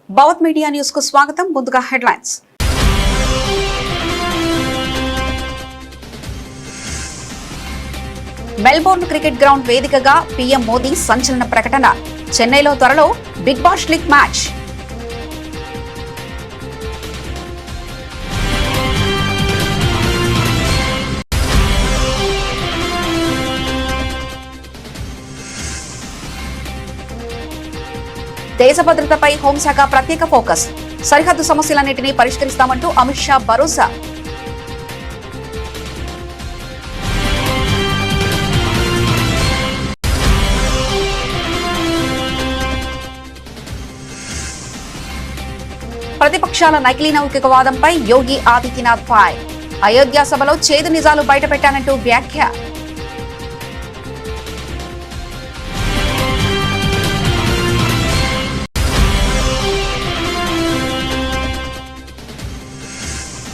భవత్ media news కు స్వాగతం. ముందుగా హెడ్లైన్స్. మెల్బోర్న్ క్రికెట్ గ్రౌండ్ వేదికగా పీఎం మోదీ సంచలన ప్రకటన. చెన్నైలో త్వరలో బిగ్ బాష్ లీగ్ మ్యాచ్. దేశ భద్రతపై హోంశాఖ ప్రత్యేక ఫోకస్. సరిహద్దు సమస్యలన్నింటినీ పరిష్కరిస్తామంటూ అమిత్ షా భరోసా. ప్రతిపక్షాల నకిలీ నౌకికవాదంపై యోగి ఆదిత్యనాథ్ ఫైర్. అయోధ్య సభలో చేదు నిజాలు బయటపెట్టానంటూ వ్యాఖ్య.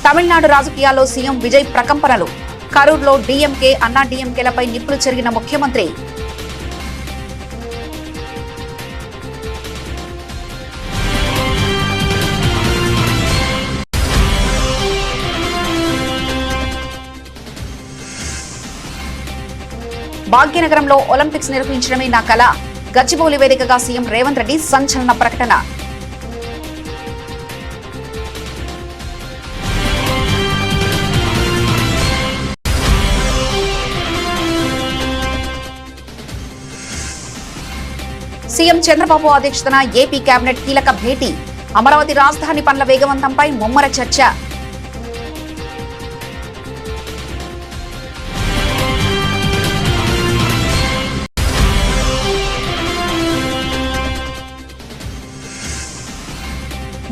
తమిళనాడు రాజకీయాల్లో సీఎం విజయ్ ప్రకంపనలు. కరూర్లో డీఎంకే అన్నా డీఎంకేలపై నిప్పులు చెరిగిన ముఖ్యమంత్రి. భాగ్యనగరంలో ఒలింపిక్స్ నిర్వహించడమే నా కల. గచ్చిబౌలి వేదికగా సీఎం రేవంత్ రెడ్డి సంచలన ప్రకటన. సీఎం చంద్రబాబు అధ్యక్షతన ఏపీ కేబినెట్ కీలక భేటీ. అమరావతి రాజధాని పనుల వేగవంతంపై ముమ్మర చర్చ.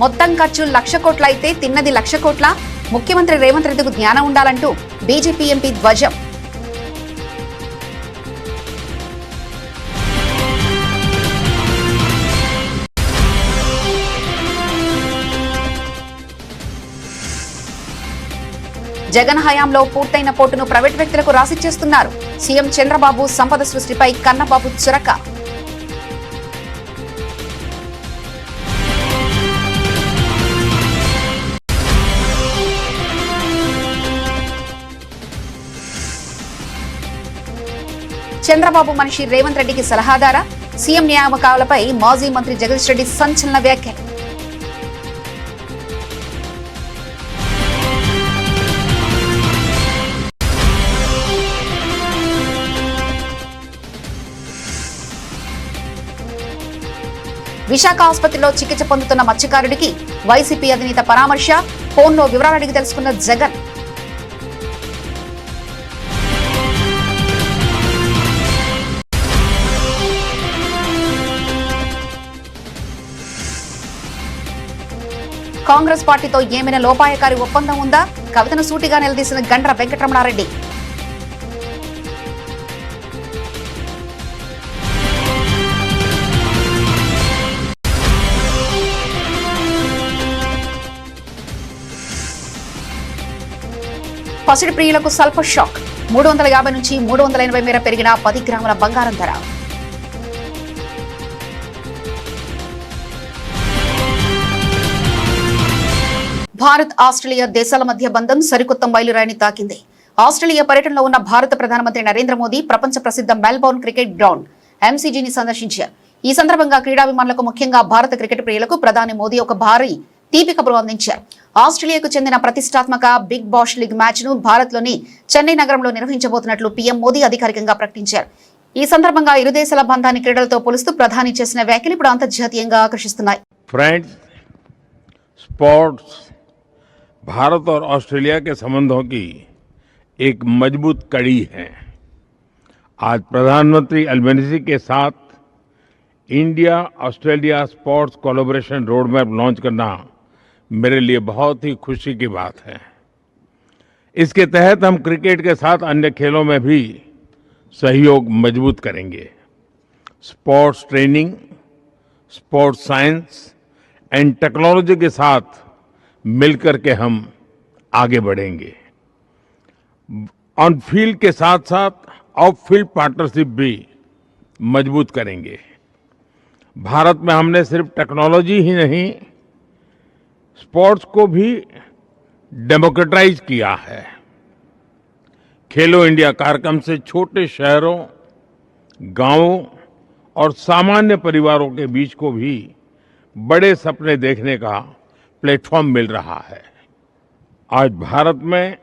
మొత్తం ఖర్చు 1,00,000 కోట్లయితే తిన్నది 1,00,000 కోట్ల. ముఖ్యమంత్రి రేవంత్ రెడ్డికి జ్ఞానం ఉండాలంటూ బీజేపీ ఎంపీ ధ్వజం. జగన్ హయాంలో పూర్తయిన పోర్టును ప్రైవేట్ వ్యక్తులకు రాసిచ్చేస్తున్నారు. సీఎం చంద్రబాబు సంపద సృష్టిపై కన్నబాబు చురక. చంద్రబాబు మనిషి రేవంత్ రెడ్డికి సలహాదారా? సీఎం నియామకాలపై మాజీ మంత్రి జగదీష్ రెడ్డి సంచలన వ్యాఖ్యలు. విశాఖ ఆసుపత్రిలో చికిత్స పొందుతున్న మత్స్యకారుడికి వైసీపీ అధినేత పరామర్శ. ఫోన్లో వివరాలు అడిగి తెలుసుకున్న జగన్. కాంగ్రెస్ పార్టీతో ఏమైనా లోపాయకారి ఒప్పందం ఉందా? కవితను సూటిగా నిలదీసిన గండ్ర వెంకటరమణారెడ్డి. పసిడి ప్రియులకు స్వల్ప షాక్. 350 నుంచి 380 మేర పెరిగిన 10 గ్రాముల బంగారం ధర. భారత్ ఆస్ట్రేలియా దేశాల మధ్య బంధం సరికొత్త మైలురాయిని తాకింది. ఆస్ట్రేలియా పర్యటనలో ఉన్న భారత ప్రధానమంత్రి నరేంద్ర మోదీ ప్రపంచ ప్రసిద్ధ మెల్బోర్న్ క్రికెట్ గ్రౌండ్ ఎంసీజీని సందర్శించారు. ఈ సందర్భంగా క్రీడాభిమానులకు, ముఖ్యంగా భారత క్రికెట్ ప్రియులకు ప్రధాని మోదీ ఒక భారీ తీపి కబురు అందించారు. ఆస్ట్రేలియాకు చెందిన ప్రతిష్టాత్మక బిగ్ బాష్ లీగ్ మ్యాచ్ ను భారత్ లోని చెన్నై నగరంలో నిర్వహించబోతున్నట్లు పీఎం మోదీ అధికారికంగా ప్రకటించారు. ఈ సందర్భంగా ఇరు దేశాల బంధాన్ని క్రీడలతో పోలుస్తూ ప్రధాని చేసిన వ్యాఖ్యలు ఇప్పుడు అంతర్జాతీయంగా ఆకర్షిస్తున్నాయి. फ्रेंड्स, स्पोर्ट्स भारत और ऑस्ट्रेलिया के संबंधों की एक मजबूत कड़ी है. आज प्रधानमंत्री अल्बनीज़ी के साथ India Australia sports collaboration road map launch करना मेरे लिए बहुत ही खुशी की बात है. इसके तहत हम क्रिकेट के साथ अन्य खेलों में भी सहयोग मजबूत करेंगे. Sports training, sports science and technology के साथ मिलकर के हम आगे बढ़ेंगे. ऑन फील्ड के साथ साथ ऑफ फील्ड पार्टनरशिप भी मजबूत करेंगे. भारत में हमने सिर्फ टेक्नोलॉजी ही नहीं स्पोर्ट्स को भी डेमोक्रेटाइज किया है। खेलो इंडिया कार्यक्रम से छोटे शहरों, गांवों और सामान्य परिवारों के बीच को भी बड़े सपने देखने का प्लेटफॉर्म मिल रहा है। आज भारत में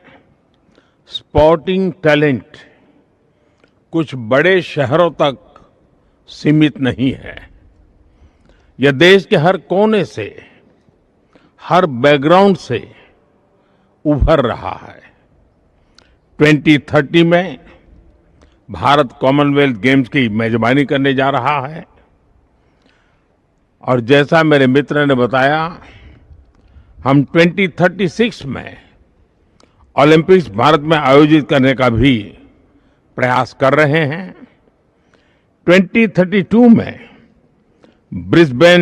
स्पोर्टिंग टैलेंट कुछ बड़े शहरों तक सीमित नहीं है। यह देश के हर कोने से, हर बैकग्राउंड से उभर रहा है। 2030 में भारत कॉमनवेल्थ गेम्स की मेजबानी करने जा रहा है और जैसा मेरे मित्र ने बताया, हम 2036 में ओलंपिक्स भारत में आयोजित करने का भी प्रयास कर रहे हैं। 2032 में ब्रिस्बेन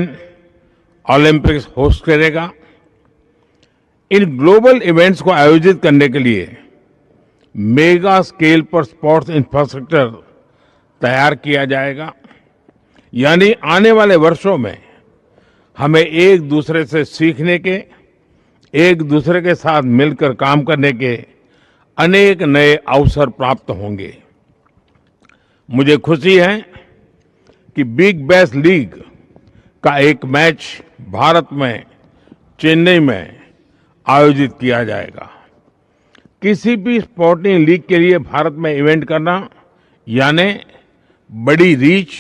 ओलंपिक्स होस्ट करेगा। इन ग्लोबल इवेंट्स को आयोजित करने के लिए मेगा स्केल पर स्पोर्ट्स इंफ्रास्ट्रक्चर तैयार किया जाएगा। यानी आने वाले वर्षों में हमें एक दूसरे से सीखने के, एक दूसरे के साथ मिलकर काम करने के अनेक नए अवसर प्राप्त होंगे। मुझे खुशी है कि बिग बैश लीग का एक मैच भारत में चेन्नई में आयोजित किया जाएगा। किसी भी स्पोर्टिंग लीग के लिए भारत में इवेंट करना यानी बड़ी रीच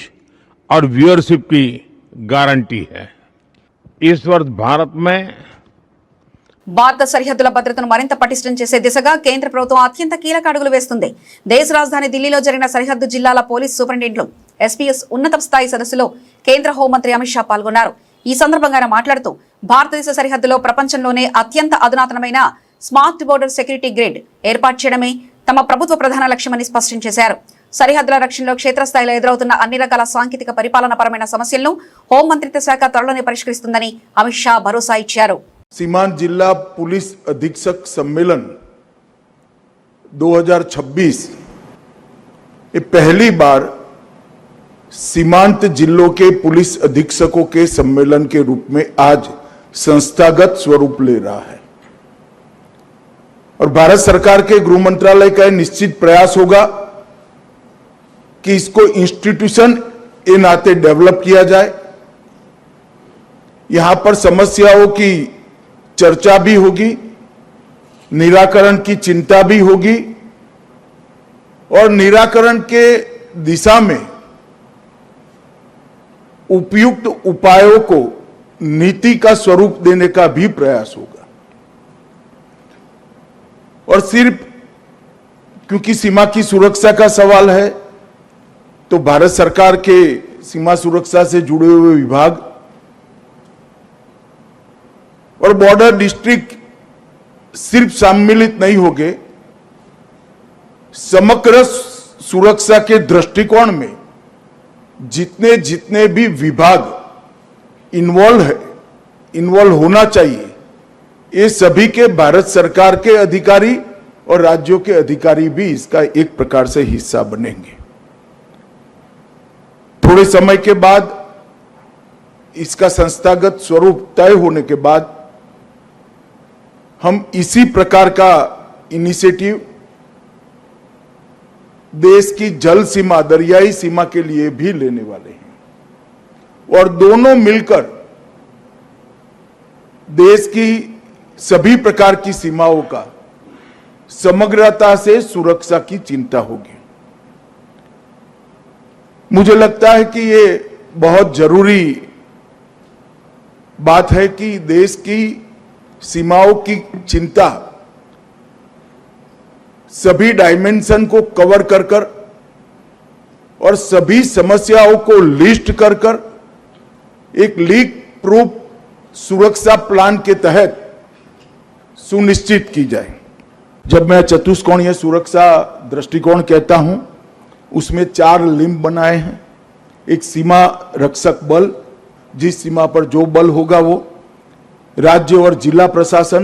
और व्यूअरशिप की गारंटी है। इस वर्ष भारत में భారత సరిహద్దుల భద్రతను మరింత పటిష్టం చేసే దిశగా కేంద్ర ప్రభుత్వం అత్యంత కీలక అడుగులు వేస్తుంది. దేశ రాజధాని ఢిల్లీలో జరిగిన సరిహద్దు జిల్లాల పోలీస్ సూపరింటెండెంట్లు ఎస్పీఎస్ ఉన్నత స్థాయి సదస్సులో కేంద్ర హోంమంత్రి అమిత్ షా పాల్గొన్నారు. ఈ సందర్భంగా ఆయన మాట్లాడుతూ భారతదేశ సరిహద్దులో ప్రపంచంలోనే అత్యంత అధునాతనమైన స్మార్ట్ బోర్డర్ సెక్యూరిటీ గ్రిడ్ ఏర్పాటు చేయడమే తమ ప్రభుత్వ ప్రధాన లక్ష్యమని స్పష్టం చేశారు. సరిహద్దుల రక్షణలో క్షేత్రస్థాయిలో ఎదురవుతున్న అన్ని రకాల సాంకేతిక పరిపాలనాపరమైన సమస్యలను హోంమంత్రిత్వ శాఖ త్వరలోనే పరిష్కరిస్తుందని అమిత్ షా భరోసా ఇచ్చారు. सीमांत जिला पुलिस अधीक्षक सम्मेलन 2026 ये पहली बार सीमांत जिलों के पुलिस अधीक्षकों के सम्मेलन के रूप में आज संस्थागत स्वरूप ले रहा है और भारत सरकार के गृह मंत्रालय का निश्चित प्रयास होगा कि इसको इंस्टीट्यूशन के नाते डेवलप किया जाए। यहां पर समस्याओं की चर्चा भी होगी, निराकरण की चिंता भी होगी और निराकरण के दिशा में उपयुक्त उपायों को नीति का स्वरूप देने का भी प्रयास होगा। और सिर्फ क्योंकि सीमा की सुरक्षा का सवाल है तो भारत सरकार के सीमा सुरक्षा से जुड़े हुए विभाग और बॉर्डर डिस्ट्रिक्ट सिर्फ सम्मिलित नहीं होंगे, समग्र सुरक्षा के दृष्टिकोण में जितने जितने भी विभाग इन्वॉल्व होना चाहिए, ये सभी के भारत सरकार के अधिकारी और राज्यों के अधिकारी भी इसका एक प्रकार से हिस्सा बनेंगे। थोड़े समय के बाद इसका संस्थागत स्वरूप तय होने के बाद हम इसी प्रकार का इनिशिएटिव देश की जल सीमा, दरियाई सीमा के लिए भी लेने वाले हैं और दोनों मिलकर देश की सभी प्रकार की सीमाओं का समग्रता से सुरक्षा की चिंता होगी। मुझे लगता है कि ये बहुत जरूरी बात है कि देश की सीमाओं की चिंता सभी डायमेंशन को कवर कर कर और सभी समस्याओं को लिस्ट कर कर एक लीक प्रूफ सुरक्षा प्लान के तहत सुनिश्चित की जाए। जब मैं चतुष्कोणीय सुरक्षा दृष्टिकोण कहता हूं, उसमें 4 लिंब बनाए हैं। एक सीमा रक्षक बल, जिस सीमा पर जो बल होगा वो, राज्य और जिला प्रशासन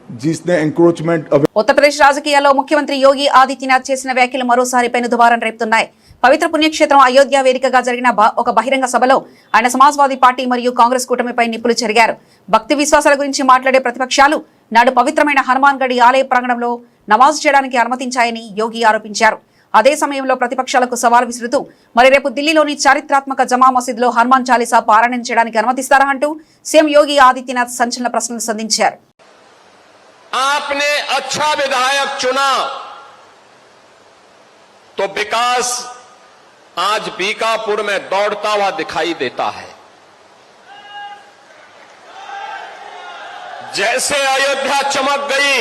जिसने ఎంక్రోచ్మెంట్ ఉత్తరప్రదేశ్ రాజకీయాల్లో ముఖ్యమంత్రి యోగి ఆదిత్యనాథ్ చేసిన వ్యాఖ్యలు మరోసారి పెనుదుమారం రేపుతున్నాయి. పవిత్ర పుణ్యక్షేత్రం అయోధ్య వేదికగా జరిగిన ఒక బహిరంగ సభలో ఆయన సమాజ్వాదీ పార్టీ మరియు కాంగ్రెస్ కూటమిపై నిప్పులు చెరిగారు. భక్తి విశ్వాసాల గురించి మాట్లాడే ప్రతిపక్షాలు నాడు పవిత్రమైన హనుమాన్ గడి ఆలయ ప్రాంగణంలో నమాజ్ చేయడానికి అనుమతించాయని యోగి ఆరోపించారు. అదే సమయంలో ప్రతిపక్షాలకు సవాల్ విసురుతూ మరి రేపు ఢిల్లీలోని చారిత్రాత్మక జమా మసీదులో హనుమాన్ చాలీసా పారాయణం చేయడానికి అనుమతిస్తారా అంటూ సీఎం యోగి ఆదిత్యనాథ్ సంచలన ప్రశ్నలు సంధించారు. आपने अच्छा विधायक चुना तो विकास आज बीकापुर में दौड़ता हुआ दिखाई देता है। जैसे अयोध्या चमक गई,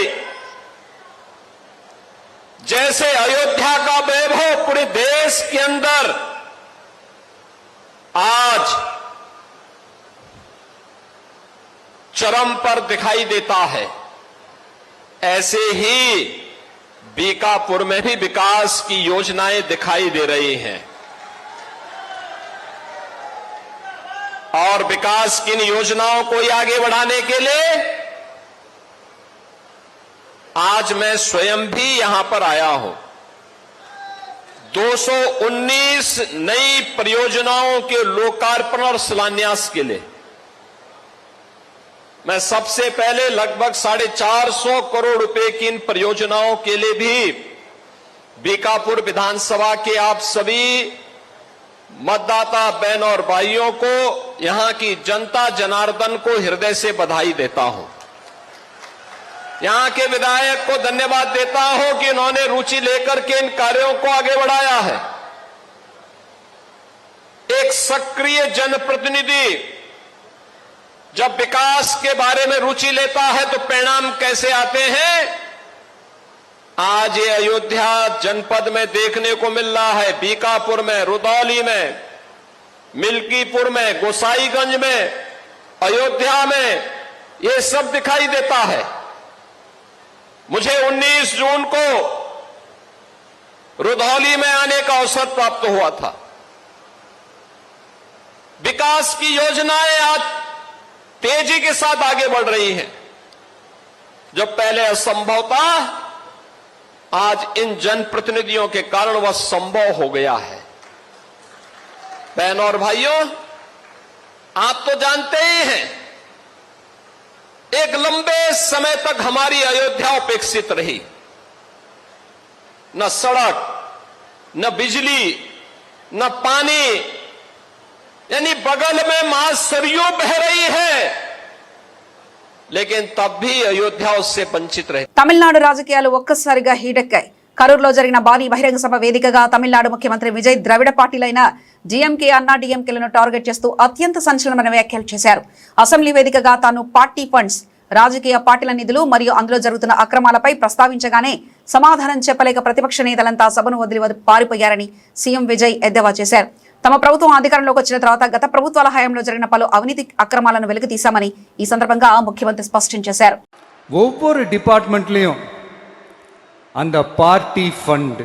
जैसे अयोध्या का वैभव पूरे देश के अंदर आज चरम पर दिखाई देता है, ऐसे ही बीकापुर में भी विकास की योजनाएं दिखाई दे रही हैं और विकास की इन योजनाओं को आगे बढ़ाने के लिए आज मैं स्वयं भी यहां पर आया हूं। 219 नई परियोजनाओं के लोकार्पण और शिलान्यास के लिए मैं सबसे पहले लगभग 450 करोड़ रुपए की इन परियोजनाओं के लिए भी बीकापुर विधानसभा के आप सभी मतदाता बहन और भाइयों को, यहां की जनता जनार्दन को हृदय से बधाई देता हूं। यहां के विधायक को धन्यवाद देता हूं कि उन्होंने रुचि लेकर के इन कार्यों को आगे बढ़ाया है। एक सक्रिय जनप्रतिनिधि जब विकास के बारे में रुचि लेता है तो परिणाम कैसे आते हैं, आज ये अयोध्या जनपद में देखने को मिल रहा है। बीकापुर में, रुदौली में, मिल्कीपुर में, गोसाईगंज में, अयोध्या में ये सब दिखाई देता है। मुझे 19 जून को रुदौली में आने का अवसर प्राप्त हुआ था। विकास की योजनाएं आज तेजी के साथ आगे बढ़ रही हैं। जो पहले असंभव था, आज इन जनप्रतिनिधियों के कारण वह संभव हो गया है। बहनों और भाइयों, आप तो जानते ही हैं, एक लंबे समय तक हमारी अयोध्या उपेक्षित रही। न सड़क, न बिजली, न पानी, यानी बगल में मां सरयू बह रही है, लेकिन तब भी अयोध्या उससे वंचित रहे। తమిళనాడు రాజకీయాలు ఒక్కసారిగా హీటెక్కాయి. కరూరులో జరిగిన భారీ బహిరంగ సభ వేదికగా తమిళనాడు ముఖ్యమంత్రి విజయ్ ద్రవిడ పార్టీలైన జీఎంకే, అన్నా డీఎంకేలను టార్గెట్ చేస్తూ అత్యంత సంచలనమైన వ్యాఖ్యలు చేశారు. అసెంబ్లీ వేదికగా తాను పార్టీ ఫండ్స్, రాజకీయ పార్టీల నిధులు మరియు అందులో జరుగుతున్న అక్రమాలపై ప్రస్తావించగానే సమాధానం చెప్పలేక ప్రతిపక్ష నేతలంతా సభను వదిలి పారిపోయారని సీఎం విజయ్ ఎద్దేవా చేశారు. తమ ప్రభుత్వం అధికారంలోకి వచ్చిన తర్వాత గత ప్రభుత్వాల హయాంలో జరిగిన పలు అవినీతి అక్రమాలను వెలికితీశామని ఈ సందర్భంగా ముఖ్యమంత్రి స్పష్టం చేశారు. ஒவ்வொரு டிபார்ட்மெண்ட்லயும் அந்த பார்ட்டி ஃபண்ட்,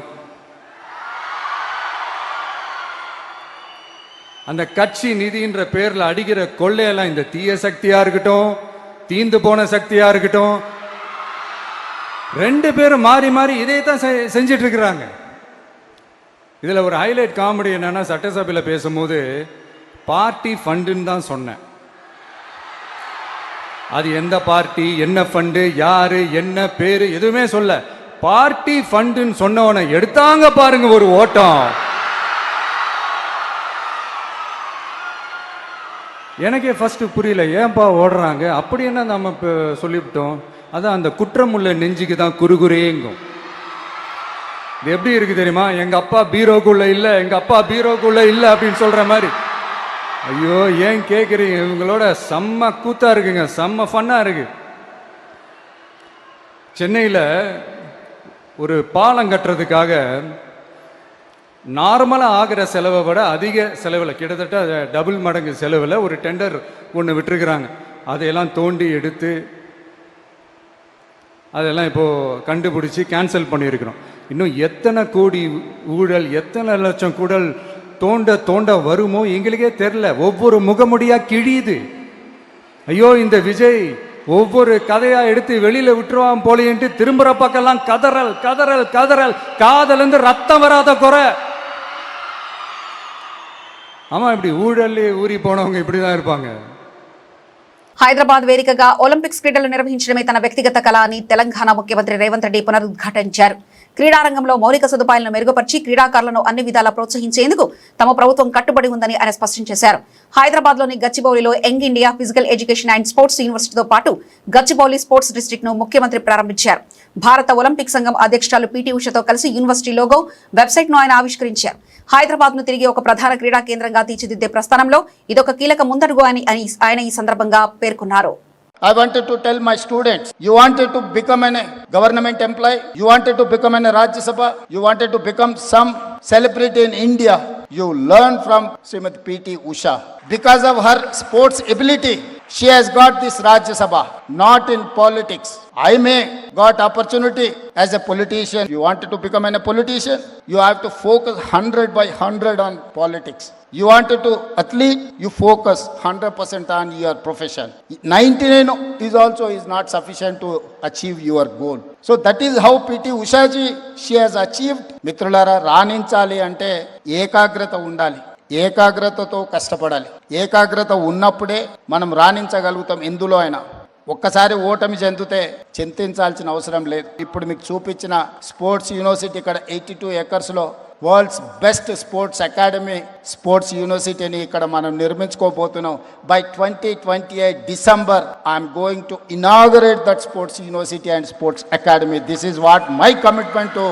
அந்த கட்சி நிதின்ற பேர்ல அடிக்கிற கொள்ளையெல்லாம் இந்த தீய சக்தியா இருக்கட்டும், தீந்து போன சக்தியா இருக்கட்டும், ரெண்டு பேரும் மாறி மாறி இதே தான் செஞ்சிட்டு இருக்கிறாங்க. இதுல ஒரு ஹைலைட் காமெடி என்னன்னா, சட்டசபையில் பேசும்போது பார்ட்டி ஃபண்டுன்னு தான் சொன்னேன். அது எந்த பார்ட்டி, என்ன ஃபண்டு, யாரு, என்ன பேரு எதுவுமே சொல்ல. பார்ட்டி ஃபண்டுன்னு சொன்னவனை எடுத்தாங்க பாருங்க ஒரு ஓட்டம். எனக்கே ஃபர்ஸ்ட் புரியல, ஏன்பா ஓடுறாங்க, அப்படி என்ன நம்ம சொல்லிவிட்டோம். அதான் அந்த குற்றம் உள்ள நெஞ்சுக்கு தான் குறுகுறேங்கும். இது எப்படி இருக்கு தெரியுமா, எங்க அப்பா பீரோக்குள்ள இல்ல, எங்க அப்பா பீரோக்குள்ள இல்ல அப்படின்னு சொல்ற மாதிரி. ஐயோ ஏன் கேட்குறீங்க, இவங்களோட செம்ம கூத்தா இருக்குங்க, செம்ம ஃபன்னா இருக்கு. சென்னையில் ஒரு பாலம் கட்டுறதுக்காக நார்மலாக ஆகிற செலவை விட அதிக செலவில், கிட்டத்தட்ட டபுள் மடங்கு செலவில் ஒரு டெண்டர் ஒன்று விட்டுருக்குறாங்க. அதையெல்லாம் தோண்டி எடுத்து அதெல்லாம் இப்போது கண்டுபிடிச்சி கேன்சல் பண்ணியிருக்கிறோம். இன்னும் எத்தனை கோடி ஊழல், எத்தனை லட்சம் கூடல் தோண்ட தோண்ட வருமோ எங்களுக்கே தெரில. ஒவ்வொரு முகமுடியாக கிழியுது. ஐயோ இந்த விஜய் ஒவ்வொரு கதையா எடுத்து வெளியில விட்டுருவான் போலேன்ட்டு திரும்புற பக்கம்லாம் கதறல் கதறல் கதறல். காதலேருந்து ரத்தம் வராத குறை, ஆமாம், இப்படி ஊறி போனவங்க இப்படி தான் இருப்பாங்க. హైదరాబాద్ వేదికగా ఒలింపిక్స్ క్రీడలు నిర్వహించడమే తన వ్యక్తిగత కళ అని తెలంగాణ ముఖ్యమంత్రి రేవంత్ రెడ్డి పునరుద్ఘాటించారు. క్రీడారంగంలో మౌలిక సదుపాయాలను మెరుగుపరిచి క్రీడాకారులను అన్ని విధాలా ప్రోత్సహించేందుకు తమ ప్రభుత్వం కట్టుబడి ఉందని ఆయన స్పష్టం చేశారు. హైదరాబాద్ లోని గచ్చిబౌలిలో young India physical education and sports యూనివర్సిటీతో పాటు గచ్చిబౌలి స్పోర్ట్స్ డిస్ట్రిక్ట్ ను ముఖ్యమంత్రి ప్రారంభించారు. భారత ఒలింపిక్ సంఘం అధ్యక్షురాలు పీటీ ఉషతో కలిసి యూనివర్సిటీ లోగో, వెబ్సైట్ ను ఆయన ఆవిష్కరించారు. హైదరాబాద్ ను తిరిగి ఒక ప్రధాన క్రీడా కేంద్రంగా తీర్చిదిద్దే ప్రస్థానంలో ఇదొక కీలక ముందడుగు అని ఆయన ఈ సందర్భంగా పేర్కొన్నారు. I wanted to tell my students, you wanted to become a government employee, you wanted to become a Rajya Sabha, you wanted to become some celebrity in India. You learn from Srimati P.T. Usha. Because of her sports ability, she has got this Rajya Sabha, not in politics. I may got opportunity as a politician. You wanted to become a politician, you have to focus 100% on politics. You wanted to athlete, you focus 100% on your profession. 99 is not sufficient to achieve your goal. So that is how P.T. Usha ji, she has achieved. మిత్రులారా, రాణించాలి అంటే ఏకాగ్రత ఉండాలి, ఏకాగ్రతతో కష్టపడాలి. ఏకాగ్రత ఉన్నప్పుడే మనం రాణించగలుగుతాం ఎందులో అయినా. ఒక్కసారి ఓటమి చెందితే చింతించాల్సిన అవసరం లేదు. ఇప్పుడు మీకు చూపించిన స్పోర్ట్స్ యూనివర్సిటీ ఇక్కడ 82 acres world's best sports academy sports యూనివర్సిటీని ఇక్కడ మనం నిర్మించుకోబోతున్నాం. By 2028 December I'm going to inaugurate that sports university and sports academy. This is what my commitment to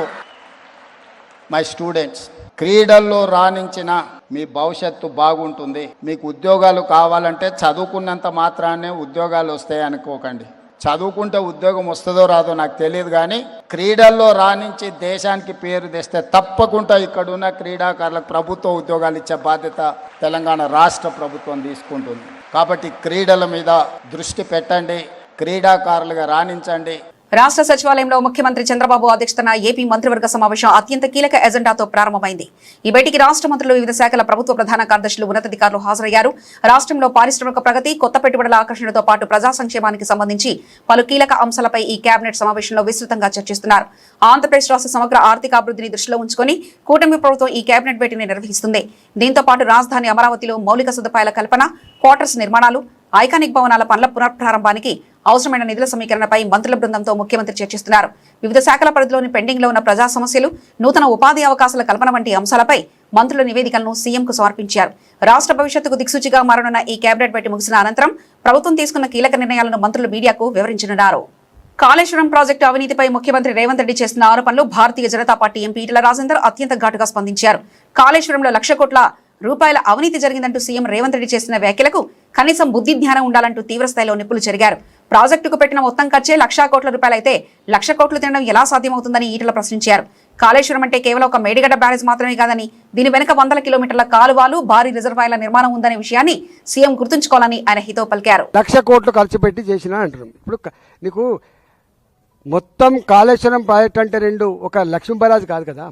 my students. క్రీడల్లో రాణించిన మీ భవిష్యత్తు బాగుంటుంది. మీకు ఉద్యోగాలు కావాలంటే చదువుకున్నంత మాత్రాన్నే ఉద్యోగాలు వస్తాయి అనుకోకండి. చదువుకుంటే ఉద్యోగం వస్తుందో రాదో నాకు తెలియదు, కానీ క్రీడల్లో రాణించి దేశానికి పేరు తెస్తే తప్పకుండా ఇక్కడున్న క్రీడాకారులకు ప్రభుత్వ ఉద్యోగాలు ఇచ్చే బాధ్యత తెలంగాణ రాష్ట్ర ప్రభుత్వం తీసుకుంటుంది. కాబట్టి క్రీడల మీద దృష్టి పెట్టండి, క్రీడాకారులుగా రాణించండి. రాష్ట్ర సచివాలయంలో ముఖ్యమంత్రి చంద్రబాబు అధ్యక్షతన ఏపీ మంత్రివర్గ సమావేశం అత్యంత కీలక ఎజెండాతో ప్రారంభమైంది. ఈ భేటీకి రాష్ట్ర మంత్రులు, వివిధ శాఖల ప్రభుత్వ ప్రధాన కార్యదర్శులు, ఉన్నతాధికారులు హాజరయ్యారు. రాష్ట్రంలో పారిశ్రామిక ప్రగతి, కొత్త పెట్టుబడుల ఆకర్షణతో పాటు ప్రజా సంక్షేమానికి సంబంధించి పలు కీలక అంశాలపై ఈ కేబినెట్ సమావేశంలో విస్తృతంగా చర్చిస్తున్నారు. ఆంధ్రప్రదేశ్ రాష్ట్ర సమగ్ర ఆర్థికాభివృద్ధిని దృష్టిలో ఉంచుకొని కూటమి ప్రభుత్వం ఈ కేబినెట్ భేటీని నిర్వహిస్తుంది. దీంతో పాటు రాజధాని అమరావతిలో మౌలిక సదుపాయాల కల్పన, క్వార్టర్స్ నిర్మాణాలు, ఐకానిక్ భవనాల పనుల పునఃప్రారంభానికి అవసరమైన నిధుల సమీకరణపై మంత్రుల బృందంతో ముఖ్యమంత్రి చర్చిస్తున్నారు. వివిధ శాఖల పరిధిలోని పెండింగ్ లో ఉన్న ప్రజా సమస్యలు, నూతన ఉపాధి అవకాశాల కల్పన వంటి అంశాలపై మంత్రుల నివేదికలను సీఎంకు సమర్పించారు. రాష్ట్ర భవిష్యత్తుకు దిక్సూచిగా మారనున్న ఈ కేబినెట్ భేటీ ముగిసిన అనంతరం ప్రభుత్వం తీసుకున్న కీలక నిర్ణయాలను మంత్రులు మీడియాకు వివరించనున్నారు. కాళేశ్వరం ప్రాజెక్టు అవినీతిపై ముఖ్యమంత్రి రేవంత్ రెడ్డి చేస్తున్న ఆరోపణలు భారతీయ జనతా పార్టీ ఎంపీ ఈటెల రాజేందర్ అత్యంత ఘాటుగా స్పందించారు. కాళేశ్వరంలో 1,00,000 కోట్ల రూపాయల అవినీతి జరిగిందంటూ సీఎం రేవంత్ రెడ్డి చేసిన వ్యాఖ్యలకు కనీసం బుద్ధి జ్ఞానం ఉండాలంటూ తీవ్రస్థాయిలో నిప్పులు చెరిగారు. ప్రాజెక్టుకు పెట్టిన మొత్తం ఖర్చే 1,00,000 కోట్ల రూపాయలైతే 1,00,000 కోట్లు తినడం ఎలా సాధ్యమవుతుందని ఈటెల ప్రశ్నించారు. కాళేశ్వరం అంటే కేవలం ఒక మేడిగడ్డ బ్యారేజ్ మాత్రమే కాదని దీని వెనుక 100 కిలోమీటర్ల కాలువలు, భారీ రిజర్వాయర్ల నిర్మాణం ఉందనే విషయాన్ని సీఎం గుర్తుంచుకోవాలని ఆయన హితవు పలికారు. 1,00,000 కోట్లు ఖర్చు పెట్టి చేసినా అంటున్నాం. ఇప్పుడు నీకు మొత్తం కాళేశ్వరం ప్రాజెక్ట్ అంటే ఒక లక్ష్మీ బరాజ్ కాదు కదా.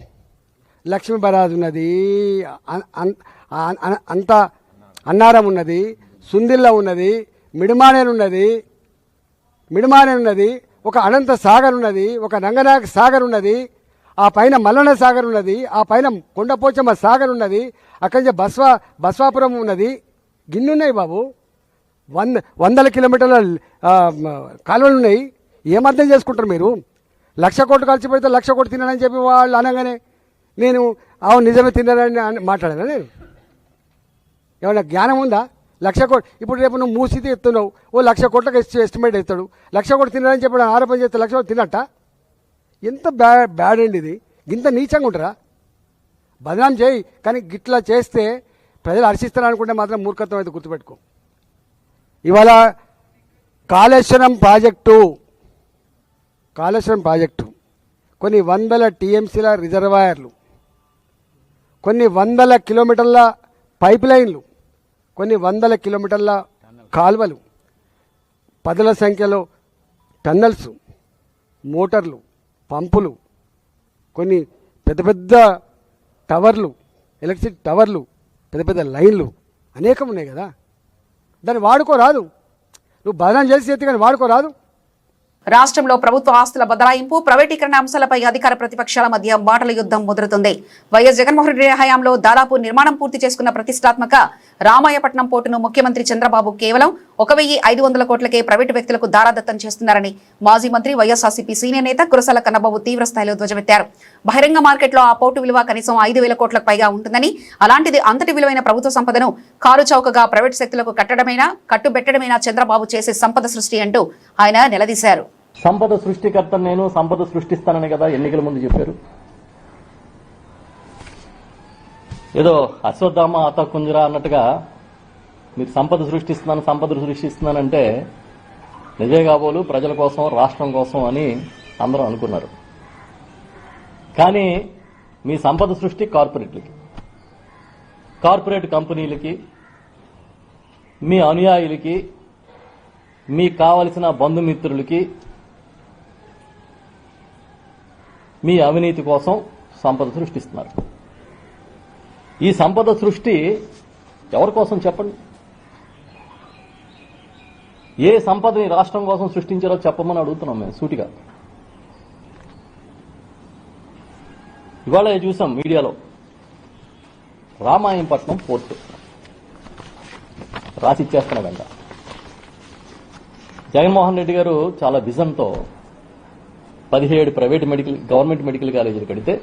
లక్ష్మీ బరాజ్ ఉన్నది, అంత అన్నారం ఉన్నది, సుందిల్ల ఉన్నది, మిడిమానేరు ఉన్నది, ఒక అనంత సాగర్ ఉన్నది, ఒక రంగనాయక సాగర్ ఉన్నది, ఆ పైన మల్లన్న సాగర్ ఉన్నది, ఆ పైన కొండపోచమ్మ సాగర్ ఉన్నది, అక్కడి నుంచి బస్వాపురం ఉన్నది. గిన్నున్నాయి బాబు, 100 కిలోమీటర్ల కాలువలు ఉన్నాయి. ఏమర్థం చేసుకుంటారు మీరు? 1,00,000 కోట్లు ఖర్చు పెడితే 1,00,000 కోట్లు తిన్నానని చెప్పి వాళ్ళు అనగానే నేను అవును నిజమే తిన్నానని మాట్లాడాను. నేను ఏమన్నా జ్ఞానం ఉందా? 1,00,000 కోట్లు ఇప్పుడు రేపు నువ్వు మూసితే ఎత్తున్నావు, 1,00,000 కోట్లకు ఎస్టిమేట్ ఇస్తాడు. 1,00,000 కోట్లు తిన్నారని చెప్పి ఆరోపణ చేస్తే 1,00,000 కోట్లు తిన్నట్ట? ఎంత బ్యాడ్ అండి ఇది. ఇంత నీచంగా ఉంటారా? బదనాం చేయి, కానీ గిట్లా చేస్తే ప్రజలు హర్షిస్తారనుకుంటే మాత్రం మూర్ఖత్వం అయితే గుర్తుపెట్టుకో. ఇవాళ కాళేశ్వరం ప్రాజెక్టు కొన్ని 100 టీఎంసీల రిజర్వాయర్లు, కొన్ని 100 కిలోమీటర్ల పైప్ లైన్లు, కొన్ని 100 కిలోమీటర్ల కాల్వలు, 10ల సంఖ్యలో టన్నల్స్, మోటార్లు, పంపులు, కొన్ని పెద్ద పెద్ద టవర్లు, ఎలక్ట్రిసిటీ టవర్లు, పెద్ద పెద్ద లైన్లు అనేకం ఉన్నాయి కదా. దాన్ని వాడుకోరాదు. నువ్వు బదనాం చేసి చేతి కానీ వాడుకోరాదు. రాష్ట్రంలో ప్రభుత్వ ఆస్తుల బదలాయింపు, ప్రైవేటీకరణ అంశాలపై అధికార ప్రతిపక్షాల మధ్య మాటల యుద్ధం ముదురుతుంది. వైఎస్ జగన్మోహన్ రెడ్డి హయాంలో దాదాపు నిర్మాణం పూర్తి చేసుకున్న ప్రతిష్టాత్మక రామాయపట్నం పోర్టును ముఖ్యమంత్రి చంద్రబాబు కేవలం 1,500 కోట్లకే ప్రైవేటు వ్యక్తులకు దారాదత్తం చేస్తున్నారని మాజీ మంత్రి వైఎస్ఆర్సీపీ సీనియర్ నేత కురసాల కన్నబాబు తీవ్రస్థాయిలో ధ్వజమెత్తారు. బహిరంగ మార్కెట్లో ఆ పోర్టు విలువ కనీసం 5,000 కోట్లకు పైగా ఉంటుందని, అలాంటిది అంతటి విలువైన ప్రభుత్వ సంపదను కారు చౌకగా ప్రైవేటు శక్తులకు కట్టుబెట్టడమేనా చంద్రబాబు చేసే సంపద సృష్టి అంటూ ఆయన నిలదీశారు. సంపద సృష్టికర్త నేను సంపద సృష్టిస్తానని కదా ఎన్నికల ముందు చెప్పారు. ఏదో అశ్వత్థామ అత కుంజరా అన్నట్టుగా మీరు సంపద సృష్టిస్తున్నానంటే నిజే కాబోలు ప్రజల కోసం రాష్ట్రం కోసం అని అందరూ అనుకున్నారు. కానీ మీ సంపద సృష్టి కార్పొరేట్ కంపెనీలకి, మీ అనుయాయులకి, మీకు కావలసిన బంధుమిత్రులకి మీ అవినీతి కోసం సంపద సృష్టిస్తున్నారు. ఈ సంపద సృష్టి ఎవరి కోసం చెప్పండి? ఏ సంపదని రాష్ట్రం కోసం సృష్టించారో చెప్పమని అడుగుతున్నాం మేము సూటిగా. ఇవాళ చూసాం మీడియాలో రామాయంపట్నం పోర్టు రాసిచ్చేస్తున్నాడంట. జగన్మోహన్ రెడ్డి గారు చాలా విజన్తో 17 గవర్నమెంట్ మెడికల్ కాలేజీలు కడితే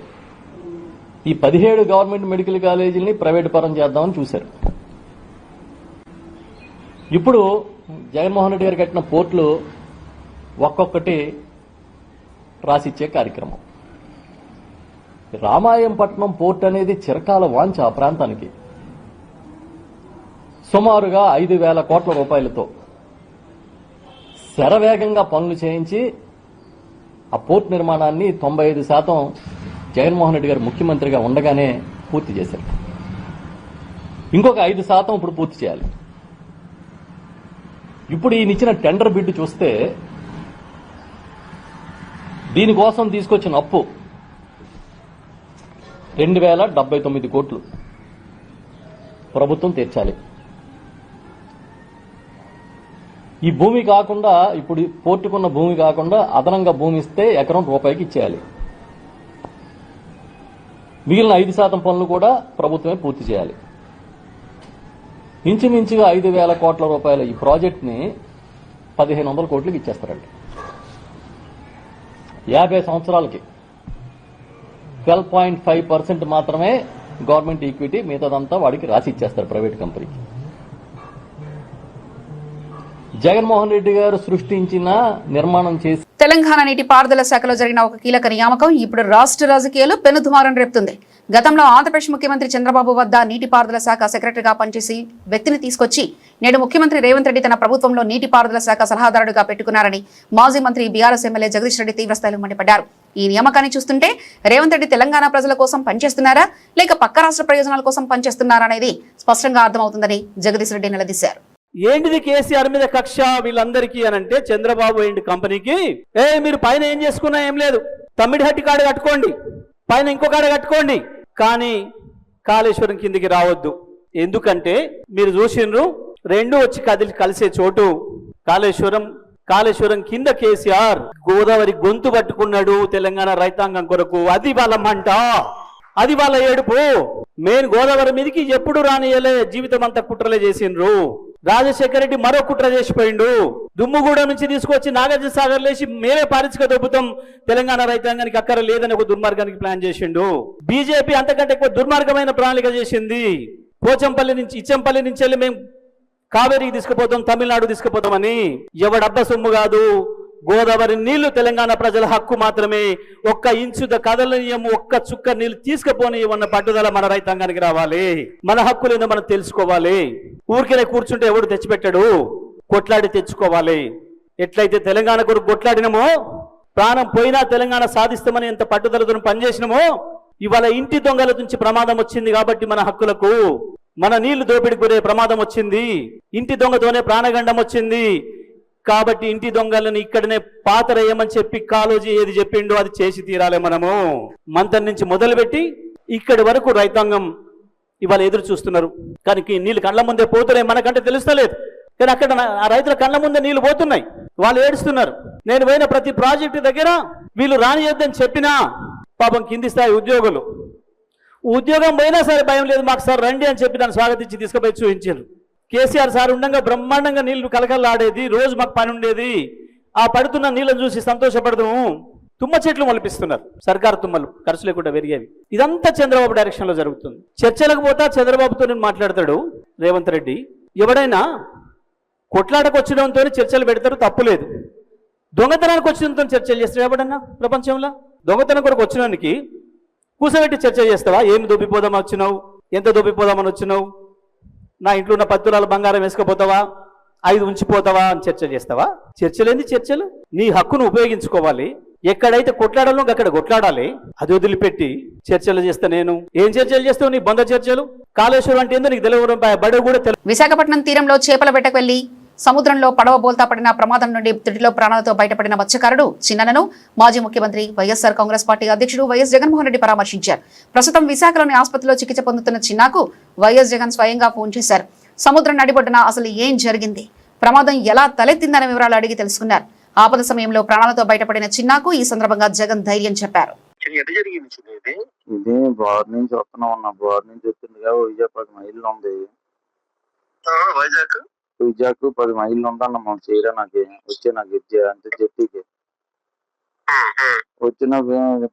ఈ 17 గవర్నమెంట్ మెడికల్ కాలేజీలని ప్రైవేట్ పరం చేద్దామని చూశారు. ఇప్పుడు జగన్మోహన్ రెడ్డి గారు కట్టిన పోర్టులు ఒక్కొక్కటి రాసిచ్చే కార్యక్రమం. రామాయంపట్నం పోర్ట్ అనేది చిరకాల వాంఛ ఆ ప్రాంతానికి. సుమారుగా 5,000 కోట్ల రూపాయలతో శరవేగంగా పనులు చేయించి ఆ పోర్ట్ నిర్మాణాన్ని 95% జగన్మోహన్ రెడ్డి గారు ముఖ్యమంత్రిగా ఉండగానే పూర్తి చేశారు. ఇంకొక 5% ఇప్పుడు పూర్తి చేయాలి. ఇప్పుడు ఈయన ఇచ్చిన టెండర్ బిడ్డు చూస్తే దీనికోసం తీసుకొచ్చిన అప్పు 2,079 కోట్లు ప్రభుత్వం తీర్చాలి. ఈ భూమి కాకుండా, ఇప్పుడు పోర్టుకున్న భూమి కాకుండా అదనంగా భూమి ఇస్తే ఎకరం రూపాయికి ఇచ్చేయాలి. మిగిలిన 5% పనులు కూడా ప్రభుత్వమే పూర్తి చేయాలి. ఇంచుమించుగా 5,000 కోట్ల రూపాయల ఈ ప్రాజెక్ట్ని 1,500 కోట్లకి ఇచ్చేస్తారండి. 50 సంవత్సరాలకి 12.5% మాత్రమే గవర్నమెంట్ ఈక్విటీ, మిగతాదంతా వాడికి రాసి ఇచ్చేస్తారు ప్రైవేట్ కంపెనీకి. జగన్మోహన్ రెడ్డి గారు సృష్టించిన నిర్మాణం చేసి తెలంగాణ నీటిపారుదల శాఖలో జరిగిన ఒక కీలక నియామకం ఇప్పుడు రాష్ట్ర రాజకీయాల్లో పెనుదుమారం రేపుతుంది. గతంలో ఆంధ్రప్రదేశ్ ముఖ్యమంత్రి చంద్రబాబు వద్ద నీటిపారుదల శాఖ సెక్రటరీగా పనిచేసి వ్యక్తిని తీసుకొచ్చి నేడు ముఖ్యమంత్రి రేవంత్ రెడ్డి తన ప్రభుత్వంలో నీటిపారుదల శాఖ సలహాదారుడిగా పెట్టుకున్నారని మాజీ మంత్రి బీఆర్ఎస్ ఎమ్మెల్యే జగదీష్ రెడ్డి తీవ్రస్థాయిలో మండిపడ్డారు. ఈ నియామకాన్ని చూస్తుంటే రేవంత్ రెడ్డి తెలంగాణ ప్రజల కోసం పనిచేస్తున్నారా లేక పక్క రాష్ట్ర ప్రయోజనాల కోసం పనిచేస్తున్నారా అనేది స్పష్టంగా అర్థమవుతుందని జగదీష్ రెడ్డి నిలదీశారు. ఏంటిది కేసీఆర్ మీద కక్ష వీళ్ళందరికీ అనంటే చంద్రబాబు ఏంటి కంపెనీకి మీరు పైన ఏం చేసుకున్నా ఏం లేదు, తమ్మిడిహట్టి కాడ కట్టుకోండి, పైన ఇంకో కాడ కట్టుకోండి, కానీ కాళేశ్వరం కిందికి రావద్దు. ఎందుకంటే మీరు చూసిండ్రు రెండు వచ్చి కలిసే చోటు కాళేశ్వరం కింద కేసీఆర్ గోదావరి గొంతు పట్టుకున్నాడు తెలంగాణ రైతాంగం కొరకు. అది వాళ్ళ మంట, అది వాళ్ళ ఏడుపు. మెయిన్ గోదావరి మీదకి ఎప్పుడు రానియలే, జీవితం అంతా కుట్రలే చేసిండ్రు. రాజశేఖర రెడ్డి మరో కుట్ర చేసిపోయిండు. దుమ్ముగూడ నుంచి తీసుకొచ్చి నాగార్జున సాగర్ లేచి మేమే పారిశ్రామిక దొబ్బుతాం, తెలంగాణ రైతాంగానికి అక్కర లేదని ఒక దుర్మార్గానికి ప్లాన్ చేసిండు. బీజేపీ అంతకంటే ఎక్కువ దుర్మార్గమైన ప్రణాళిక చేసింది. ఇచ్చంపల్లి నుంచి వెళ్ళి మేము కావేరికి తీసుకుపోతాం, తమిళనాడు తీసుకుపోతామని. ఎవడబ్బ సొమ్ము కాదు, గోదావరి నీళ్లు తెలంగాణ ప్రజల హక్కు మాత్రమే. ఒక్క ఇంచు కదలనీయము, ఒక్క చుక్క నీళ్లు తీసుకుపోనీయమన్న పట్టుదల మన రైతాంగానికి రావాలి. మన హక్కులేదో మనం తెలుసుకోవాలి. ఊరికే కూర్చుంటే ఎవడు తెచ్చిపెట్టాడు, కొట్లాడి తెచ్చుకోవాలి. ఎట్లయితే తెలంగాణ కొరకు కొట్లాడినమో, ప్రాణం పోయినా తెలంగాణ సాధిస్తామని ఎంత పట్టుదలతో పనిచేసినమో, ఇవాళ ఇంటి దొంగల నుంచి ప్రమాదం వచ్చింది కాబట్టి మన హక్కులకు, మన నీళ్లు దోపిడికి గురే ప్రమాదం వచ్చింది. ఇంటి దొంగతోనే ప్రాణగండం వచ్చింది కాబట్టి ఇంటి దొంగలను ఇక్కడనే పాతరేయమని చెప్పి కాళోజీ ఏది చెప్పిండో అది చేసి తీరాలి. మనము మంతన్ నుంచి మొదలుపెట్టి ఇక్కడి వరకు రైతాంగం ఇవాళ ఎదురు చూస్తున్నారు. కానీ నీళ్ళు కళ్ళ ముందే పోతున్నాయి, మనకంటే తెలుస్తలేదు. కానీ అక్కడ ఆ రైతుల కళ్ళ ముందే నీళ్లు పోతున్నాయి, వాళ్ళు ఏడుస్తున్నారు. నేను పోయిన ప్రతి ప్రాజెక్టు దగ్గర వీళ్ళు రానియొద్దని చెప్పినా పాపం కింది స్థాయి ఉద్యోగులు ఉద్యోగం పోయినా సరే భయం లేదు, మాకు సార్ రండి అని చెప్పి దాన్ని స్వాగతించి తీసుకుపోయి చూపించారు. కేసీఆర్ సార్ ఉండగా బ్రహ్మాండంగా నీళ్లు కలకల్లాడేది, రోజు మాకు పని ఉండేది. ఆ పడుతున్న నీళ్ళను చూసి సంతోషపడదాము. తుమ్మ చెట్లు మొలిపిస్తున్నారు, సర్కారు తుమ్మలు ఖర్చు లేకుండా పెరిగేవి. ఇదంతా చంద్రబాబు డైరెక్షన్లో జరుగుతుంది. చర్చలకు పోతా చంద్రబాబుతో నేను మాట్లాడతాడు రేవంత్ రెడ్డి. ఎవడైనా కొట్లాటకు వచ్చినంతో చర్చలు పెడతారు, తప్పులేదు. దొంగతనానికి వచ్చినంతో చర్చలు చేస్తాడు ఎవడన్నా ప్రపంచంలో? దొంగతనం కొరకు వచ్చినానికి కూసబెట్టి చర్చ చేస్తావా? ఏమి దొబ్బిపోదామని వచ్చినావు, ఎంత దొబ్బిపోదామని వచ్చినావు, నా ఇంట్లో ఉన్న 10 తులాల బంగారం వేసుకుపోతావా, 5 ఉంచిపోతావా అని చర్చ చేస్తావా? చర్చలేంది చర్చలు? నీ హక్కును ఉపయోగించుకోవాలి. ఎక్కడైతే కొట్లాడాలో అక్కడ కొట్లాడాలి. అది వదిలిపెట్టి చర్చలు చేస్తా నేను ఏం చర్చలు చేస్తావు? నీ బంద చర్చలు. కాళేశ్వరం అంటే ఏందో నీకు తెలియదు, బడి కూడా తెలియదు. విశాఖపట్నం తీరంలో చేపల వేటకు వెళ్లి సముద్రంలో పడవ బోల్తా పడిన ప్రమాదం నుండి తుడిలో ప్రాణాలతో బయటపడిన మత్స్యకారుడు చిన్ననను మాజీ ముఖ్యమంత్రి వైఎస్ఆర్ కాంగ్రెస్ పార్టీ అధ్యక్షుడు వైఎస్ జగన్మోహన్ రెడ్డి పరామర్శించారు. ప్రస్తుతం విశాఖలోని ఆసుపత్రిలో చికిత్స పొందుతున్న చిన్నాకు వైఎస్ జగన్ స్వయంగా ఫోన్ చేశారు. సముద్రం నడిబొడ్డున అసలు ఏం జరిగింది, ప్రమాదం ఎలా తలెత్తిందనే వివరాలు అడిగి తెలుసుకున్నారు. ఆపద సమయంలో ప్రాణాలతో బయటపడిన చిన్నాకు ఈ సందర్భంగా జగన్ ధైర్యం చెప్పారు. ఇది బార్ నుంచి వస్తున్నాం అన్న, బార్ నుంచి వచ్చిందిగా వైజాగ్ 10 మైళ్ళు ఉంది. వైజాగ్ 10 మైళ్ళు ఉందన్న మనం చేయరా. నాకు అంటే జట్టికి వచ్చిన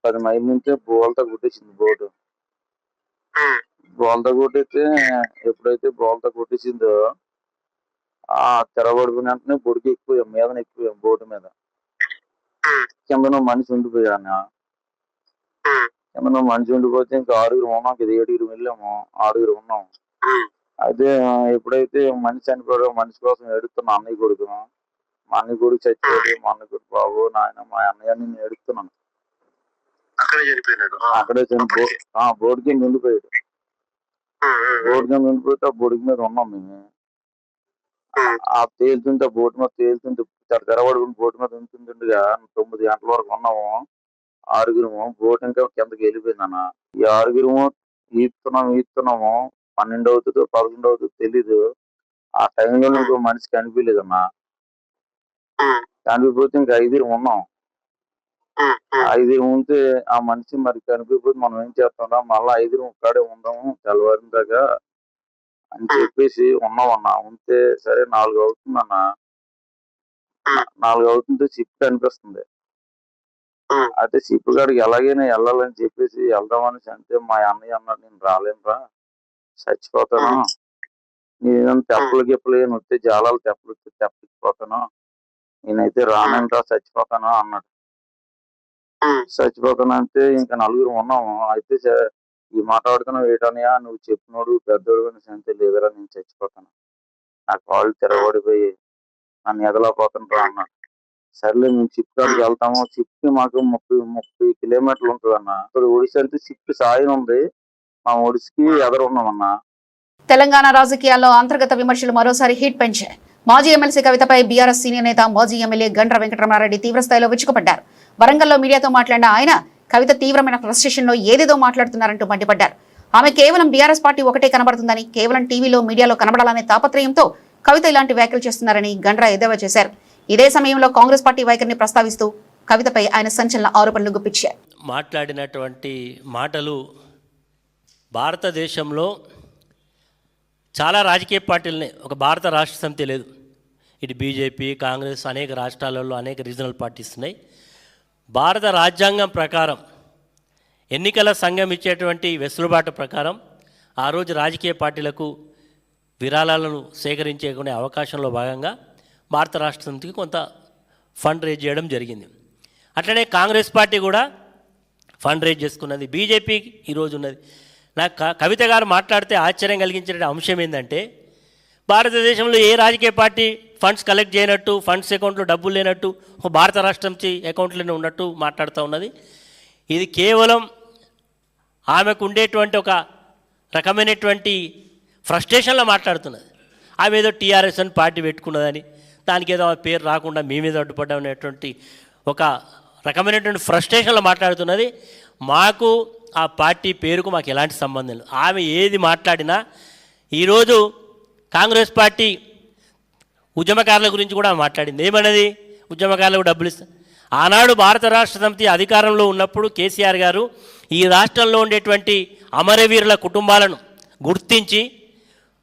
10 మైళ్ళ నుంచే బోల్తా కొట్టేసింది బోటు. బోల్తా కొట్టేస్తే ఎప్పుడైతే బోల్తా కొట్టేసిందో ఆ తెరబడిపోయిన వెంటనే బొడికి ఎక్కువ మీదన ఎక్కువ బోటు మీద కింద మనిషి ఉండిపోయాను. కింద మనిషి ఉండిపోతే ఇంకా 6గురు ఉన్నాం, ఇది 7గురు వెళ్ళాము, 6గురు ఉన్నాం. అయితే ఎప్పుడైతే మనిషి చనిపోయాడో మనిషి కోసం ఏడుతున్నా అన్నయ్య కొడుకు. మా అన్నయ్య కొడుకు చచ్చిపోయాడు, మా అన్నయ్య కొడుకు బాబు నాయన మా అన్నయ్య నేను ఏడుస్తున్నాను. అక్కడే బోర్డు కింద ఉండిపోయాడు. బోర్డు కింద ఉండిపోతే ఆ బొడికి మీద ఉన్నాం మేము. ఆ తేలుతుంటే బోటు మీద తేలుతుంటే తెరబడుకుని బోటు మీద ఉంటుండగా 9 గంటల వరకు ఉన్నాము. 6గురు బోటు ఇంకా కిందకి వెళ్ళిపోయిందన్న. ఈ 6గురు ఈతున్నాము 12 అవుతుందో 11 అవుతుందో తెలీదు. ఆ టైంలో ఇంకో మనిషి కనిపించలేదన్నా. కనిపిపోతే ఇంకా 5గురు ఉన్నాం. 5గురు ఉంటే ఆ మనిషి మరి కనిపిపోతే మనం ఏం చేస్తాం, మళ్ళా 5గురు ఒక్కడే ఉందాము తెల్లవారిన దాకా అని చెప్పేసి ఉన్నామన్నా. ఉంటే సరే 4 అవుతుందన్నా. 4 అవుతుంటే షిప్ కనిపిస్తుంది. అయితే షిప్ కాడికి ఎలాగైనా వెళ్ళాలని చెప్పేసి వెళ్దామని అంటే మా అన్నయ్య అన్నాడు, నేను రాలేనురా, చచ్చిపోతాను, నేను తెప్పలు గిప్పలు వస్తే జాలాలు తెప్పలు వస్తే తెప్పకిపోతాను, నేనైతే రానంటా చచ్చిపోతాను అన్నాడు. చచ్చిపోతాను అంటే ఇంకా 4గురు ఉన్నాము. అయితే ఈ మాట్లాడుతున్నావు ఏటనయా, నువ్వు చెప్పినోడు పెద్దోడు అంటే లేదురా నేను చచ్చిపోతాను, నా కాళ్ళు తిరగబడిపోయి నన్ను ఎదలపోతాను రా అన్నాడు. సర్లే మేము షిప్ కాడికి వెళ్తాము. షిప్ మాకు 30 కిలోమీటర్లు ఉంటుంది అన్న. ఇప్పుడు ఒడిశా అంటే షిప్ సాయం ఉంది, మా ఒడిసికి ఎదురున్నామన్నా. తెలంగాణ రాజకీయాల్లో అంతర్గత విమర్శలు మరోసారి హీట్ పెంచాయి. మాజీ ఎమ్మెల్సీ కవితపై బీఆర్ఎస్ సీనియర్ నేత మాజీ ఎమ్మెల్యే గండ్ర వెంకటరమణారెడ్డి తీవ్రస్థాయిలో విరుచుకుపడ్డారు. వరంగల్లో మీడియాతో మాట్లాడిన ఆయన కవిత తీవ్రమైన ఫ్రస్ట్రేషన్లో ఏదేదో మాట్లాడుతున్నారంటూ మండిపడ్డారు. ఆమె కేవలం బీఆర్ఎస్ పార్టీ ఒకటే కనబడుతుందని, కేవలం టీవీలో మీడియాలో కనబడాలనే తాపత్రయంతో కవిత ఇలాంటి వ్యాఖ్యలు చేస్తున్నారని గండ్ర ఎద్దేవా చేశారు. ఇదే సమయంలో కాంగ్రెస్ పార్టీ వైఖరిని ప్రస్తావిస్తూ కవితపై ఆయన సంచలన ఆరోపణలు గుప్పించారు. మాట్లాడినటువంటి మాటలు భారతదేశంలో చాలా రాజకీయ పార్టీలని, ఒక భారత రాష్ట్ర సమితి లేదు, ఇటు బీజేపీ కాంగ్రెస్ అనేక రాష్ట్రాలలో అనేక రీజనల్ పార్టీస్ ఉన్నాయి. భారత రాజ్యాంగం ప్రకారం ఎన్నికల సంఘం ఇచ్చేటువంటి వెసులుబాటు ప్రకారం ఆ రోజు రాజకీయ పార్టీలకు విరాళాలను సేకరించుకునే అవకాశంలో భాగంగా భారత రాష్ట్ర సమితికి కొంత ఫండ్ రేజ్ చేయడం జరిగింది. అట్లనే కాంగ్రెస్ పార్టీ కూడా ఫండ్ రేజ్ చేసుకున్నది, బీజేపీ ఈరోజు ఉన్నది. నాకు కవిత గారు మాట్లాడితే ఆశ్చర్యం కలిగించే అంశం ఏంటంటే, భారతదేశంలో ఏ రాజకీయ పార్టీ ఫండ్స్ కలెక్ట్ చేయనట్టు, ఫండ్స్ అకౌంట్లో డబ్బులు లేనట్టు, భారత రాష్ట్రం అకౌంట్లోనే ఉన్నట్టు మాట్లాడుతూ ఉన్నది. ఇది కేవలం ఆమెకు ఉండేటువంటి ఒక రకమైనటువంటి ఫ్రస్ట్రేషన్లో మాట్లాడుతున్నది. ఆమె ఏదో టీఆర్ఎస్ అని పార్టీ పెట్టుకున్నదని, దానికి ఏదో పేరు రాకుండా మీ మీద అడ్డుపడ్డామనేటువంటి ఒక రకమైనటువంటి ఫ్రస్ట్రేషన్లో మాట్లాడుతున్నది. మాకు ఆ పార్టీ పేరుకు మాకు ఎలాంటి సంబంధం లేదు. ఆమె ఏది మాట్లాడినా ఈరోజు కాంగ్రెస్ పార్టీ ఉద్యమకారుల గురించి కూడా మాట్లాడింది. ఏమన్నది, ఉద్యమకారులకు డబ్బులు ఇస్తారు. ఆనాడు భారత రాష్ట్ర సమితి అధికారంలో ఉన్నప్పుడు కేసీఆర్ గారు ఈ రాష్ట్రంలో ఉండేటువంటి అమరవీరుల కుటుంబాలను గుర్తించి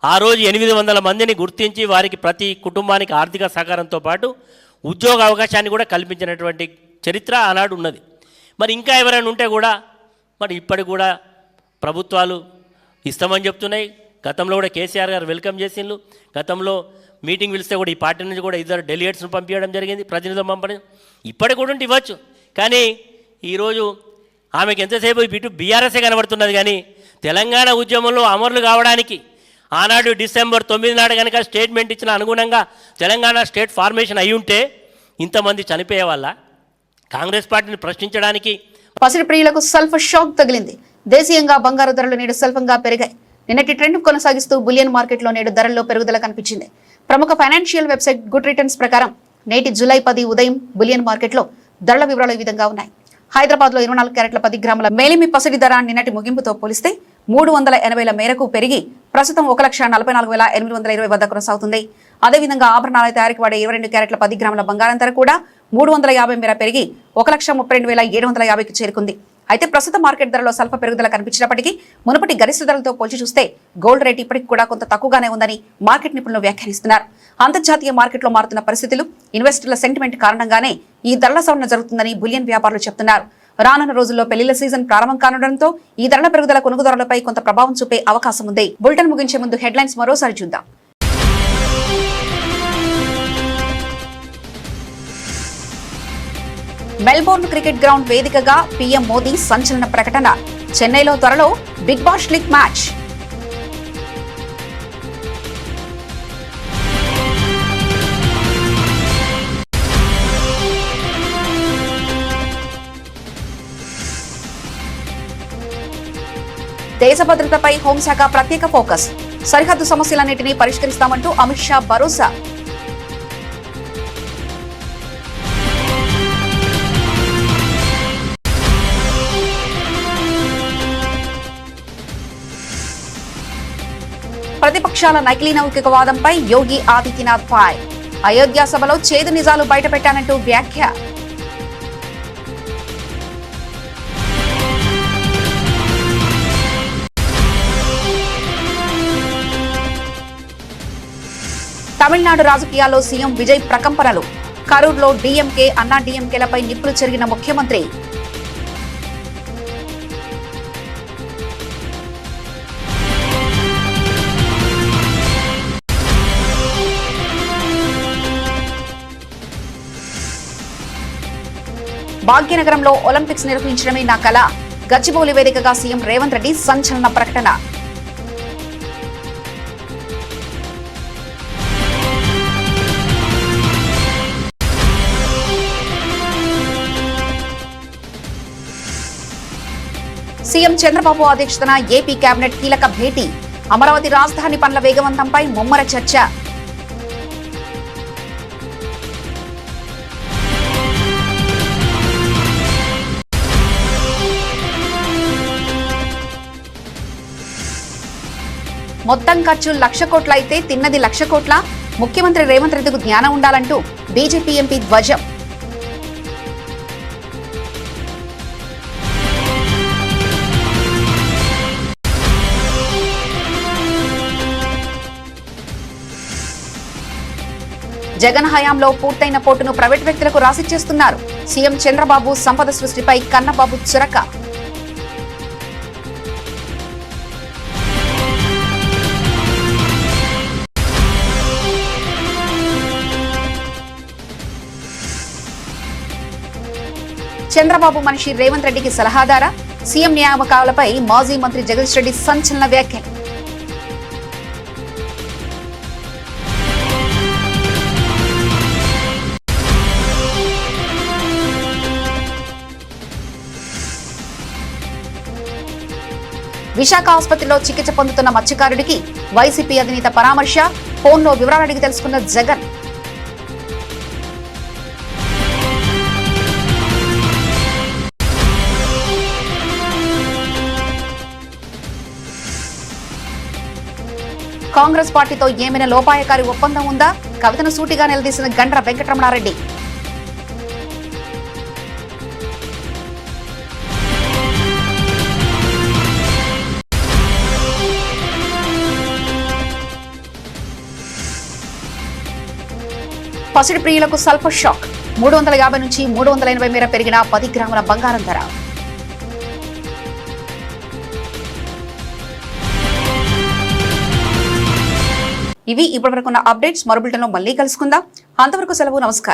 ఆ రోజు 800 మందిని గుర్తించి వారికి ప్రతి కుటుంబానికి ఆర్థిక సహకారంతో పాటు ఉద్యోగ అవకాశాన్ని కూడా కల్పించినటువంటి చరిత్ర ఆనాడు ఉన్నది. మరి ఇంకా ఎవరైనా ఉంటే కూడా మరి ఇప్పటికి కూడా ప్రభుత్వాలు ఇస్తామని చెప్తున్నాయి. గతంలో కూడా కేసీఆర్ గారు వెల్కమ్ చేసిండ్రు. గతంలో మీటింగ్ పిలిస్తే కూడా ఈ పార్టీ నుంచి కూడా 2 డెలిగేట్స్ను పంపించడం జరిగింది, ప్రతినిధులు పంపడం. ఇప్పటికి కూడా ఉంటే ఇవ్వచ్చు. కానీ ఈరోజు ఆమెకు ఎంతసేపు ఇటు బీఆర్ఎస్ఏ కనబడుతున్నది. కానీ తెలంగాణ ఉద్యమంలో అమరులు కావడానికి ఆనాడు డిసెంబర్ 9 నాడు కనుక స్టేట్మెంట్ ఇచ్చిన అనుగుణంగా తెలంగాణ స్టేట్ ఫార్మేషన్ అయి ఉంటే ఇంతమంది చనిపోయే వాళ్ళ కాంగ్రెస్ పార్టీని ప్రశ్నించడానికి. పసిడి ప్రియులకు స్వల్ప షాక్ తగిలింది. దేశీయంగా బంగారు ధరలు నేడు స్వల్పంగా పెరిగాయి. నిన్నటి ట్రెండ్ కొనసాగిస్తూ బులియన్ మార్కెట్లో నేడు ధరల్లో పెరుగుదల కనిపించింది. ప్రముఖ ఫైనాన్షియల్ వెబ్సైట్ గుడ్ రిటర్న్స్ ప్రకారం నేటి జూలై 10 ఉదయం బులియన్ మార్కెట్లో ధరల వివరాలు ఈ విధంగా ఉన్నాయి. హైదరాబాద్లో 24 క్యారెట్ల 10 గ్రాముల మేలిమి పసిడి ధర నిన్నటి ముగింపుతో పోలిస్తే 380ల మేరకు పెరిగి ప్రస్తుతం 1,44,820 వద్ద కొనసాగుతుంది. అదేవిధంగా ఆభరణాల తయారీకి వాడే 22 క్యారెట్ల 10 గ్రాముల బంగారం ధర కూడా 350 మేర పెరిగి 1,32,750కి చేరుకుంది. అయితే ప్రస్తుత మార్కెట్ ధరలో స్వల్ప పెరుగుదల కనిపించినప్పటికీ మునుపటి గరిష్ట ధరలతో పోల్చి చూస్తే గోల్డ్ రేట్ ఇప్పటికి కూడా కొంత తక్కువగానే ఉందని మార్కెట్ నిపుణులు వ్యాఖ్యానిస్తున్నారు. అంతర్జాతీయ మార్కెట్లో మారుతున్న పరిస్థితులు, ఇన్వెస్టర్ల సెంటిమెంట్ కారణంగానే ఈ ధరల సవరణ జరుగుతుందని బులియన్ వ్యాపారులు చెబుతున్నారు. రానున్న రోజుల్లో పెళ్లిళ్ల సీజన్ ప్రారంభం కానుండడంతో ఈ ధరల పెరుగుదల కొనుగోదారులపై కొంత ప్రభావం చూపే అవకాశం ఉంది. బులెటిన్ ముగించే ముందు హెడ్లైన్స్ మరోసారి చూద్దాం. మెల్బోర్న్ క్రికెట్ గ్రౌండ్ వేదికగా పీఎం మోదీ సంచలన ప్రకటన. చెన్నైలో త్వరలో బిగ్ బాష్ లీగ్ మ్యాచ్. దేశ భద్రతపై హోంశాఖ ప్రత్యేక ఫోకస్. సరిహద్దు సమస్యలన్నింటినీ పరిష్కరిస్తామంటూ అమిత్ షా భరోసా. ప్రతిపక్షాల నకిలీ నౌకికవాదంపై యోగి ఆదిత్యనాథ్ ఫైర్. అయోధ్య సభలో చేదు నిజాలు బయటపెట్టానంటూ వ్యాఖ్య. తమిళనాడు రాజకీయాల్లో సీఎం విజయ్ ప్రకంపనలు. కరూర్లో డీఎంకే అన్నా డీఎంకేలపై నిప్పులు చెరిగిన ముఖ్యమంత్రి. భాగ్యనగరంలో ఒలింపిక్స్ నిర్వహించడమే నా కల. గచ్చిబౌలి వేదికగా సీఎం రేవంత్ రెడ్డి సంచలన ప్రకటన. సీఎం చంద్రబాబు అధ్యక్షతన ఏపీ కేబినెట్ కీలక భేటీ. అమరావతి రాజధాని పనుల వేగవంతంపై ముమ్మర చర్చ. మొత్తం ఖర్చు 1,00,000 కోట్ల అయితే తిన్నది 1,00,000 కోట్ల. ముఖ్యమంత్రి రేవంత్ రెడ్డికి జ్ఞానం ఉండాలంటూ బీజేపీ ఎంపీ ధ్వజం. జగన్ హయాంలో పూర్తయిన పోర్టును ప్రైవేట్ వ్యక్తులకు రాసిచ్చేస్తున్నారు. సీఎం చంద్రబాబు సంపద సృష్టిపై కన్నబాబు చురక. చంద్రబాబు మనిషి రేవంత్ రెడ్డికి సలహాదారా? సీఎం నియామకాలపై మాజీ మంత్రి జగదీష్ రెడ్డి సంచలన వ్యాఖ్యలు. విశాఖ ఆసుపత్రిలో చికిత్స పొందుతున్న మత్స్యకారుడికి వైసీపీ అధినేత పరామర్శ. ఫోన్లో వివరాలు అడిగి తెలుసుకున్న జగన్. కాంగ్రెస్ పార్టీతో ఏమైనా లోపాయకారి ఒప్పందం ఉందా? కవితను సూటిగా నిలదీసిన గండ్ర వెంకటరమణారెడ్డి. పసిడి ప్రియులకు సల్ఫర్ షాక్ 350 నుంచి 380 మేర పెరిగిన 10 గ్రాముల బంగారం ధర. ఇవి ఇప్పటివరకున్న అప్డేట్స్. మరో బులెటిన్లో మళ్ళీ కలుసుకుందాం. అంతవరకు సెలవు. నమస్కారం.